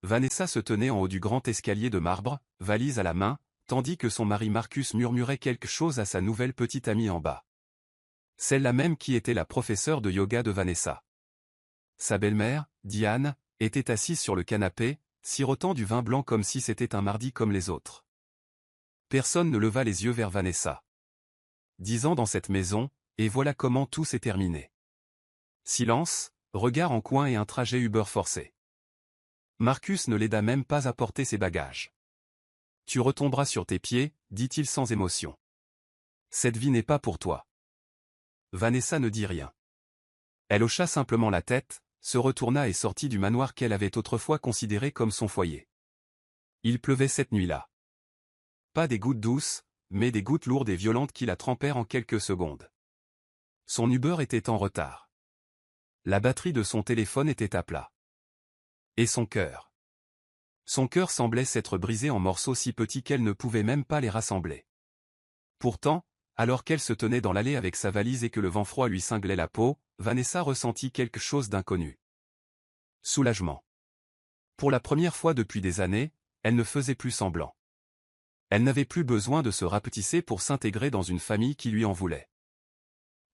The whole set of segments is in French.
Vanessa se tenait en haut du grand escalier de marbre, valise à la main, tandis que son mari Marcus murmurait quelque chose à sa nouvelle petite amie en bas. Celle-là même qui était la professeure de yoga de Vanessa. Sa belle-mère, Diane, était assise sur le canapé, sirotant du vin blanc comme si c'était un mardi comme les autres. Personne ne leva les yeux vers Vanessa. 10 ans dans cette maison, et voilà comment tout s'est terminé. Silence, regard en coin et un trajet Uber forcé. Marcus ne l'aida même pas à porter ses bagages. Tu retomberas sur tes pieds, dit-il sans émotion. Cette vie n'est pas pour toi. Vanessa ne dit rien. Elle hocha simplement la tête, se retourna et sortit du manoir qu'elle avait autrefois considéré comme son foyer. Il pleuvait cette nuit-là. Pas des gouttes douces, mais des gouttes lourdes et violentes qui la trempèrent en quelques secondes. Son Uber était en retard. La batterie de son téléphone était à plat. Et son cœur. Son cœur semblait s'être brisé en morceaux si petits qu'elle ne pouvait même pas les rassembler. Pourtant, alors qu'elle se tenait dans l'allée avec sa valise et que le vent froid lui cinglait la peau, Vanessa ressentit quelque chose d'inconnu. Soulagement. Pour la première fois depuis des années, elle ne faisait plus semblant. Elle n'avait plus besoin de se rapetisser pour s'intégrer dans une famille qui lui en voulait.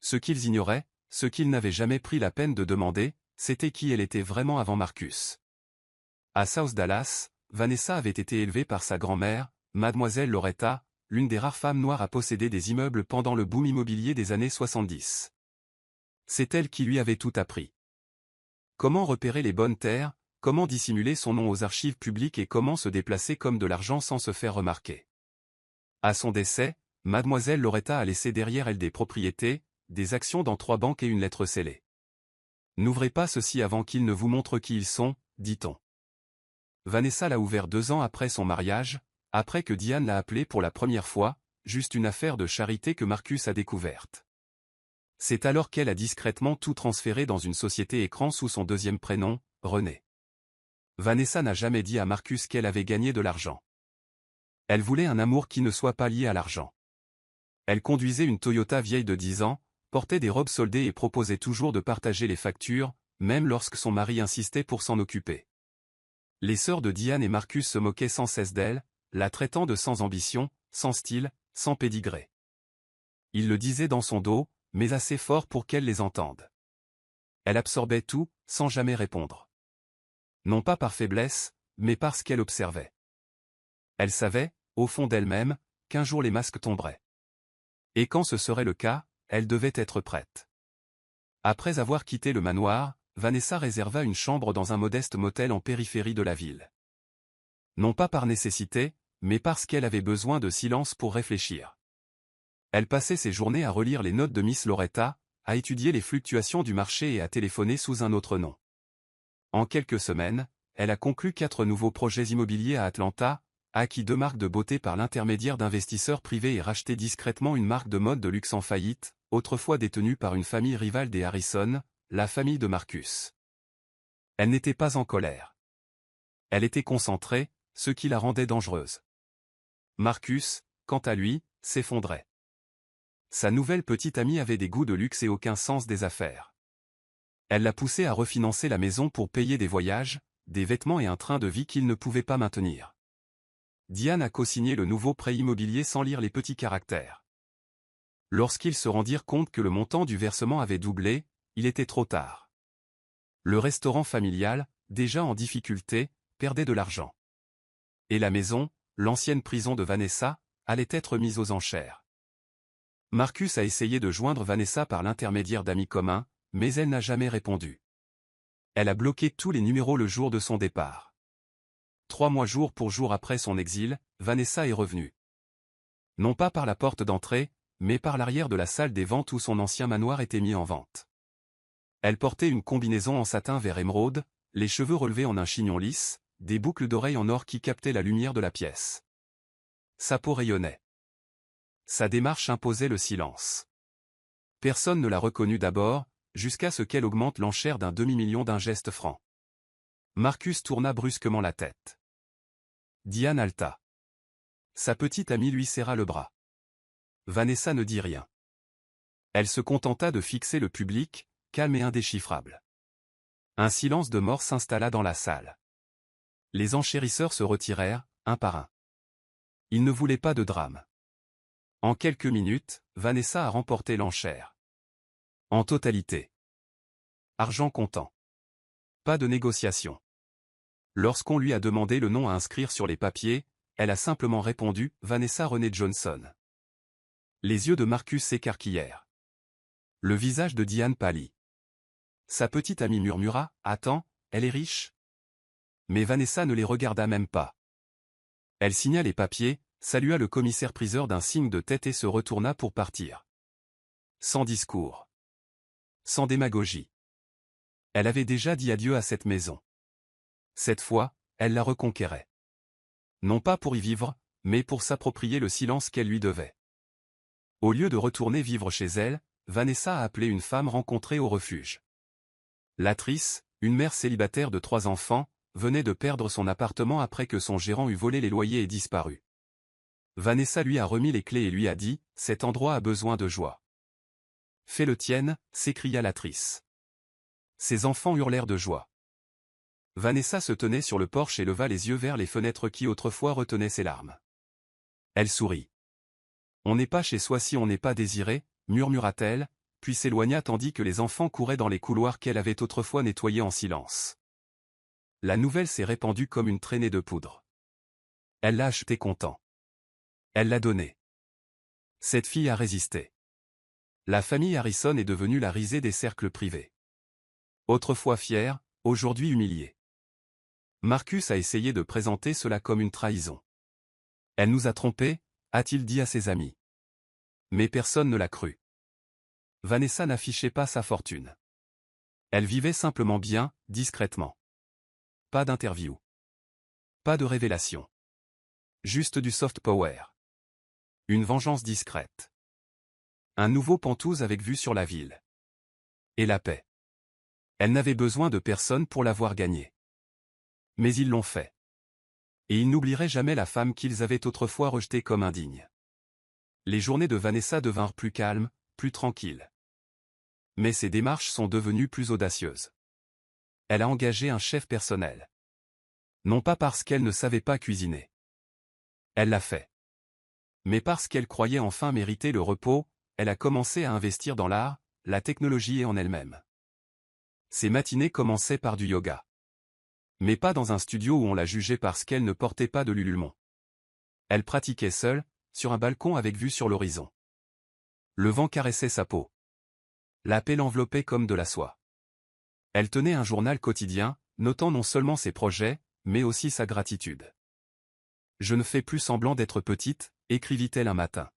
Ce qu'ils ignoraient, ce qu'ils n'avaient jamais pris la peine de demander, c'était qui elle était vraiment avant Marcus. À South Dallas, Vanessa avait été élevée par sa grand-mère, Mademoiselle Loretta, l'une des rares femmes noires à posséder des immeubles pendant le boom immobilier des années 70. C'est elle qui lui avait tout appris. Comment repérer les bonnes terres, comment dissimuler son nom aux archives publiques et comment se déplacer comme de l'argent sans se faire remarquer. À son décès, Mademoiselle Loretta a laissé derrière elle des propriétés, des actions dans 3 banques et une lettre scellée. N'ouvrez pas ceci avant qu'ils ne vous montrent qui ils sont, dit-on. Vanessa l'a ouvert 2 ans après son mariage, après que Diane l'a appelée pour la première fois, juste une affaire de charité que Marcus a découverte. C'est alors qu'elle a discrètement tout transféré dans une société écran sous son deuxième prénom, René. Vanessa n'a jamais dit à Marcus qu'elle avait gagné de l'argent. Elle voulait un amour qui ne soit pas lié à l'argent. Elle conduisait une Toyota vieille de 10 ans, portait des robes soldées et proposait toujours de partager les factures, même lorsque son mari insistait pour s'en occuper. Les sœurs de Diane et Marcus se moquaient sans cesse d'elle, la traitant de sans ambition, sans style, sans pédigré. Ils le disaient dans son dos, mais assez fort pour qu'elle les entende. Elle absorbait tout, sans jamais répondre. Non pas par faiblesse, mais parce qu'elle observait. Elle savait, au fond d'elle-même, qu'un jour les masques tomberaient. Et quand ce serait le cas, elle devait être prête. Après avoir quitté le manoir, Vanessa réserva une chambre dans un modeste motel en périphérie de la ville. Non pas par nécessité, mais parce qu'elle avait besoin de silence pour réfléchir. Elle passait ses journées à relire les notes de Miss Loretta, à étudier les fluctuations du marché et à téléphoner sous un autre nom. En quelques semaines, elle a conclu 4 nouveaux projets immobiliers à Atlanta, acquis 2 marques de beauté par l'intermédiaire d'investisseurs privés et racheté discrètement une marque de mode de luxe en faillite, autrefois détenue par une famille rivale des Harrison, la famille de Marcus. Elle n'était pas en colère. Elle était concentrée, ce qui la rendait dangereuse. Marcus, quant à lui, s'effondrait. Sa nouvelle petite amie avait des goûts de luxe et aucun sens des affaires. Elle l'a poussé à refinancer la maison pour payer des voyages, des vêtements et un train de vie qu'il ne pouvait pas maintenir. Diane a co-signé le nouveau prêt immobilier sans lire les petits caractères. Lorsqu'ils se rendirent compte que le montant du versement avait doublé, il était trop tard. Le restaurant familial, déjà en difficulté, perdait de l'argent. Et la maison, l'ancienne prison de Vanessa, allait être mise aux enchères. Marcus a essayé de joindre Vanessa par l'intermédiaire d'amis communs, mais elle n'a jamais répondu. Elle a bloqué tous les numéros le jour de son départ. 3 mois jour pour jour après son exil, Vanessa est revenue. Non pas par la porte d'entrée, mais par l'arrière de la salle des ventes où son ancien manoir était mis en vente. Elle portait une combinaison en satin vert émeraude, les cheveux relevés en un chignon lisse, des boucles d'oreilles en or qui captaient la lumière de la pièce. Sa peau rayonnait. Sa démarche imposait le silence. Personne ne l'a reconnue d'abord, jusqu'à ce qu'elle augmente l'enchère d'un demi-million d'un geste franc. Marcus tourna brusquement la tête. Diane halta. Sa petite amie lui serra le bras. Vanessa ne dit rien. Elle se contenta de fixer le public, calme et indéchiffrable. Un silence de mort s'installa dans la salle. Les enchérisseurs se retirèrent, un par un. Ils ne voulaient pas de drame. En quelques minutes, Vanessa a remporté l'enchère. En totalité. Argent comptant. Pas de négociation. Lorsqu'on lui a demandé le nom à inscrire sur les papiers, elle a simplement répondu « Vanessa Renée Johnson ». Les yeux de Marcus s'écarquillèrent. Le visage de Diane pâlit. Sa petite amie murmura « Attends, elle est riche ?» Mais Vanessa ne les regarda même pas. Elle signa les papiers, salua le commissaire-priseur d'un signe de tête et se retourna pour partir. Sans discours. Sans démagogie. Elle avait déjà dit adieu à cette maison. Cette fois, elle la reconquérait. Non pas pour y vivre, mais pour s'approprier le silence qu'elle lui devait. Au lieu de retourner vivre chez elle, Vanessa a appelé une femme rencontrée au refuge. Latrice, une mère célibataire de 3 enfants, venait de perdre son appartement après que son gérant eut volé les loyers et disparu. Vanessa lui a remis les clés et lui a dit « Cet endroit a besoin de joie. » « Fais le tienne » s'écria Latrice. Ses enfants hurlèrent de joie. Vanessa se tenait sur le porche et leva les yeux vers les fenêtres qui autrefois retenaient ses larmes. Elle sourit. « On n'est pas chez soi si on n'est pas désiré » murmura-t-elle, puis s'éloigna tandis que les enfants couraient dans les couloirs qu'elle avait autrefois nettoyés en silence. La nouvelle s'est répandue comme une traînée de poudre. Elle l'a acheté content. Elle l'a donné. Cette fille a résisté. La famille Harrison est devenue la risée des cercles privés. Autrefois fière, aujourd'hui humiliée. Marcus a essayé de présenter cela comme une trahison. Elle nous a trompés, a-t-il dit à ses amis. Mais personne ne l'a cru. Vanessa n'affichait pas sa fortune. Elle vivait simplement bien, discrètement. Pas d'interview. Pas de révélation. Juste du soft power. Une vengeance discrète. Un nouveau Penthouse avec vue sur la ville. Et la paix. Elle n'avait besoin de personne pour l'avoir gagnée. Mais ils l'ont fait. Et ils n'oublieraient jamais la femme qu'ils avaient autrefois rejetée comme indigne. Les journées de Vanessa devinrent plus calmes, plus tranquilles. Mais ses démarches sont devenues plus audacieuses. Elle a engagé un chef personnel. Non pas parce qu'elle ne savait pas cuisiner. Elle l'a fait. Mais parce qu'elle croyait enfin mériter le repos, elle a commencé à investir dans l'art, la technologie et en elle-même. Ses matinées commençaient par du yoga. Mais pas dans un studio où on la jugeait parce qu'elle ne portait pas de l'ululement. Elle pratiquait seule, sur un balcon avec vue sur l'horizon. Le vent caressait sa peau. La paix l'enveloppait comme de la soie. Elle tenait un journal quotidien, notant non seulement ses projets, mais aussi sa gratitude. « Je ne fais plus semblant d'être petite », écrivit-elle un matin.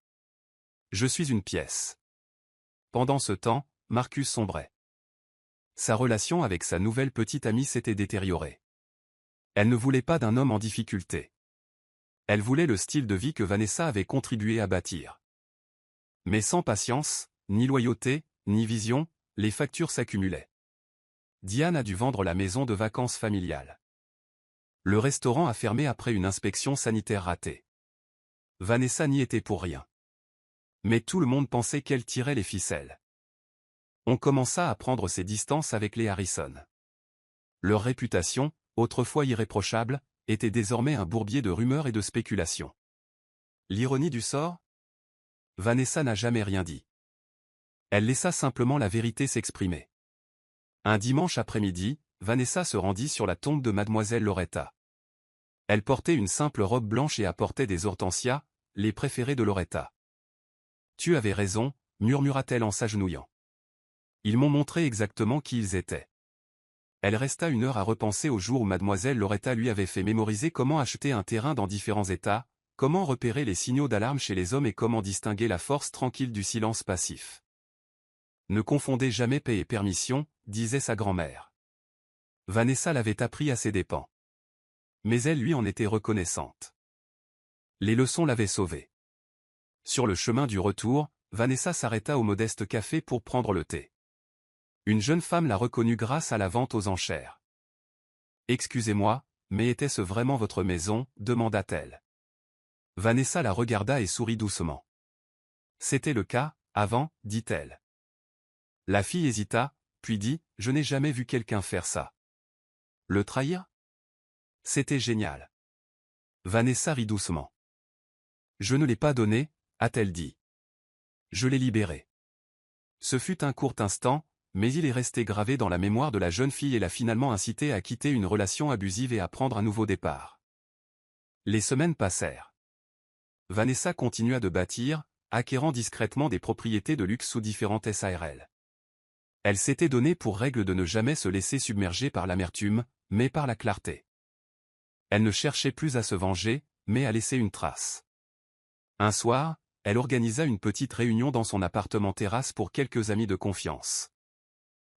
« Je suis une pièce. » Pendant ce temps, Marcus sombrait. Sa relation avec sa nouvelle petite amie s'était détériorée. Elle ne voulait pas d'un homme en difficulté. Elle voulait le style de vie que Vanessa avait contribué à bâtir. Mais sans patience, ni loyauté, ni vision, les factures s'accumulaient. Diane a dû vendre la maison de vacances familiale. Le restaurant a fermé après une inspection sanitaire ratée. Vanessa n'y était pour rien. Mais tout le monde pensait qu'elle tirait les ficelles. On commença à prendre ses distances avec les Harrison. Leur réputation, autrefois irréprochable, était désormais un bourbier de rumeurs et de spéculations. L'ironie du sort ? Vanessa n'a jamais rien dit. Elle laissa simplement la vérité s'exprimer. Un dimanche après-midi, Vanessa se rendit sur la tombe de mademoiselle Loretta. Elle portait une simple robe blanche et apportait des hortensias, les préférés de Loretta. « Tu avais raison », murmura-t-elle en s'agenouillant. Ils m'ont montré exactement qui ils étaient. Elle resta 1 heure à repenser au jour où mademoiselle Loretta lui avait fait mémoriser comment acheter un terrain dans différents états, comment repérer les signaux d'alarme chez les hommes et comment distinguer la force tranquille du silence passif. Ne confondez jamais paix et permission, disait sa grand-mère. Vanessa l'avait appris à ses dépens. Mais elle lui en était reconnaissante. Les leçons l'avaient sauvée. Sur le chemin du retour, Vanessa s'arrêta au modeste café pour prendre le thé. Une jeune femme la reconnut grâce à la vente aux enchères. « Excusez-moi, mais était-ce vraiment votre maison ?» demanda-t-elle. Vanessa la regarda et sourit doucement. « C'était le cas, avant, dit-elle. » La fille hésita, puis dit « Je n'ai jamais vu quelqu'un faire ça. » Le trahir ? C'était génial. Vanessa rit doucement. Je ne l'ai pas donné, a-t-elle dit. Je l'ai libéré. Ce fut un court instant, mais il est resté gravé dans la mémoire de la jeune fille et l'a finalement incité à quitter une relation abusive et à prendre un nouveau départ. Les semaines passèrent. Vanessa continua de bâtir, acquérant discrètement des propriétés de luxe sous différentes SARL. Elle s'était donnée pour règle de ne jamais se laisser submerger par l'amertume, mais par la clarté. Elle ne cherchait plus à se venger, mais à laisser une trace. Un soir, elle organisa une petite réunion dans son appartement terrasse pour quelques amis de confiance.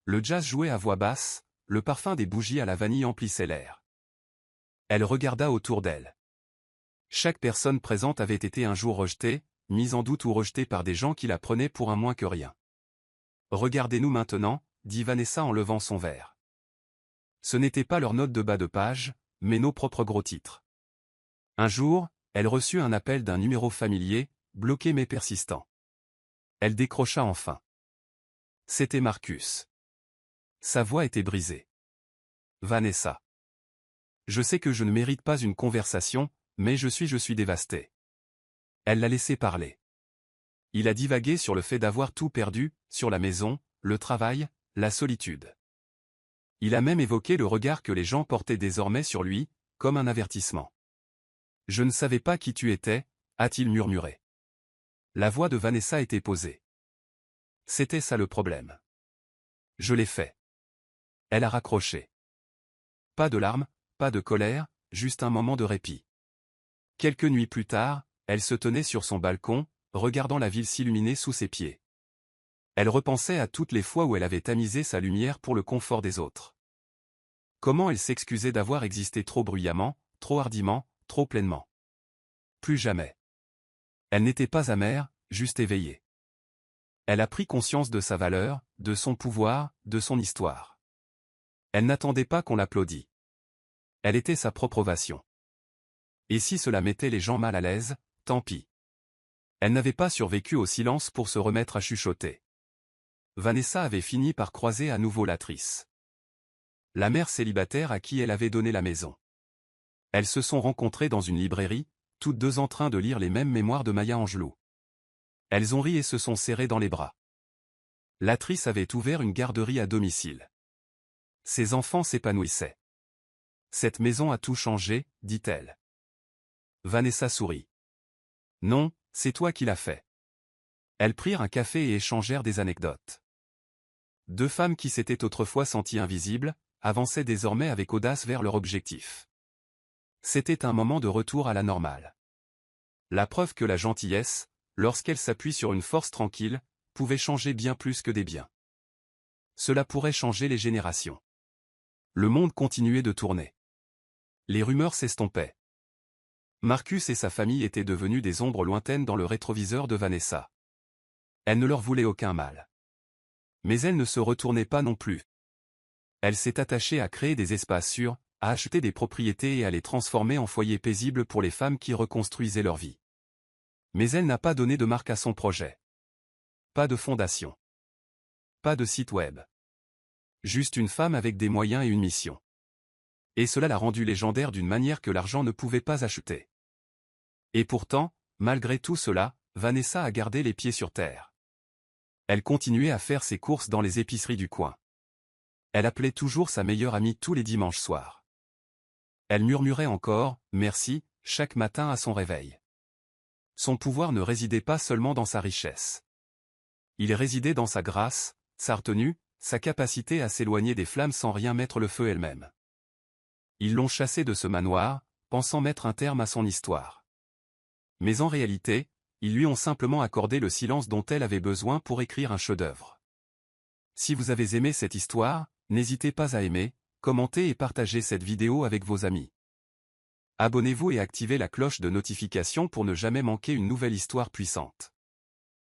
Le jazz jouait à voix basse, le parfum des bougies à la vanille emplissait l'air. Elle regarda autour d'elle. Chaque personne présente avait été un jour rejetée, mise en doute ou rejetée par des gens qui la prenaient pour un moins que rien. Regardez-nous maintenant, dit Vanessa en levant son verre. Ce n'était pas leur note de bas de page, mais nos propres gros titres. Un jour, elle reçut un appel d'un numéro familier, bloqué mais persistant. Elle décrocha enfin. C'était Marcus. Sa voix était brisée. Vanessa. Je sais que je ne mérite pas une conversation, mais je suis dévastée. Elle l'a laissé parler. Il a divagué sur le fait d'avoir tout perdu, sur la maison, le travail, la solitude. Il a même évoqué le regard que les gens portaient désormais sur lui, comme un avertissement. Je ne savais pas qui tu étais, a-t-il murmuré. La voix de Vanessa était posée. C'était ça le problème. Je l'ai fait. Elle a raccroché. Pas de larmes, pas de colère, juste un moment de répit. Quelques nuits plus tard, elle se tenait sur son balcon, regardant la ville s'illuminer sous ses pieds. Elle repensait à toutes les fois où elle avait tamisé sa lumière pour le confort des autres. Comment elle s'excusait d'avoir existé trop bruyamment, trop hardiment, trop pleinement. Plus jamais. Elle n'était pas amère, juste éveillée. Elle a pris conscience de sa valeur, de son pouvoir, de son histoire. Elle n'attendait pas qu'on l'applaudît. Elle était sa propre ovation. Et si cela mettait les gens mal à l'aise, tant pis. Elle n'avait pas survécu au silence pour se remettre à chuchoter. Vanessa avait fini par croiser à nouveau l'actrice. La mère célibataire à qui elle avait donné la maison. Elles se sont rencontrées dans une librairie, toutes deux en train de lire les mêmes mémoires de Maya Angelou. Elles ont ri et se sont serrées dans les bras. L'actrice avait ouvert une garderie à domicile. Ses enfants s'épanouissaient. Cette maison a tout changé, dit-elle. Vanessa sourit. Non, c'est toi qui l'as fait. Elles prirent un café et échangèrent des anecdotes. Deux femmes qui s'étaient autrefois senties invisibles, avançaient désormais avec audace vers leur objectif. C'était un moment de retour à la normale. La preuve que la gentillesse, lorsqu'elle s'appuie sur une force tranquille, pouvait changer bien plus que des biens. Cela pourrait changer les générations. Le monde continuait de tourner. Les rumeurs s'estompaient. Marcus et sa famille étaient devenus des ombres lointaines dans le rétroviseur de Vanessa. Elle ne leur voulait aucun mal. Mais elle ne se retournait pas non plus. Elle s'est attachée à créer des espaces sûrs, à acheter des propriétés et à les transformer en foyers paisibles pour les femmes qui reconstruisaient leur vie. Mais elle n'a pas donné de marque à son projet. Pas de fondation. Pas de site web. Juste une femme avec des moyens et une mission. Et cela l'a rendue légendaire d'une manière que l'argent ne pouvait pas acheter. Et pourtant, malgré tout cela, Vanessa a gardé les pieds sur terre. Elle continuait à faire ses courses dans les épiceries du coin. Elle appelait toujours sa meilleure amie tous les dimanches soirs. Elle murmurait encore « merci » chaque matin à son réveil. Son pouvoir ne résidait pas seulement dans sa richesse. Il résidait dans sa grâce, sa retenue, sa capacité à s'éloigner des flammes sans rien mettre le feu elle-même. Ils l'ont chassée de ce manoir, pensant mettre un terme à son histoire. Mais en réalité, ils lui ont simplement accordé le silence dont elle avait besoin pour écrire un chef-d'œuvre. Si vous avez aimé cette histoire, n'hésitez pas à aimer, commenter et partager cette vidéo avec vos amis. Abonnez-vous et activez la cloche de notification pour ne jamais manquer une nouvelle histoire puissante.